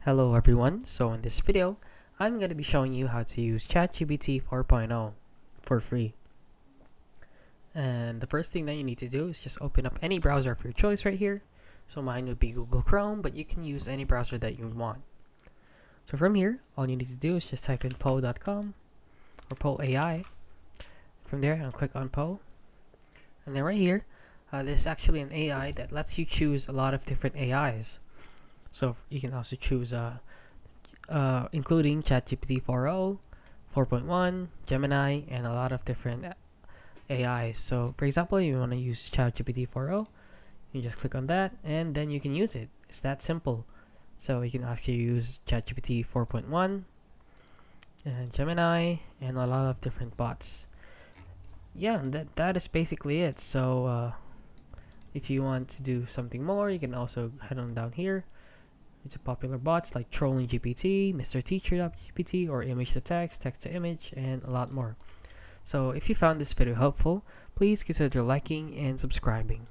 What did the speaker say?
Hello everyone, so in this video, I'm going to be showing you how to use ChatGPT 4.0 for free. And the first thing that you need to do is just open up any browser of your choice right here. So mine would be Google Chrome, but you can use any browser that you want. So from here, all you need to do is just type in poe.com or Poe AI. From there, I'll click on Poe. And then right here, there's actually an AI that lets you choose a lot of different AIs. So you can also choose including ChatGPT 4.0, 4.1, Gemini, and a lot of different AIs. So for example, you want to use ChatGPT 4.0, you just click on that and then you can use it. It's that simple. So you can actually use ChatGPT 4.1 and Gemini and a lot of different bots. Yeah, that is basically it. So if you want to do something more, you can also head on down here. It's popular bots like Trolling GPT, Mr. Teacher.gpt, or Image to Text, Text to Image, and a lot more. So if you found this video helpful, please consider liking and subscribing.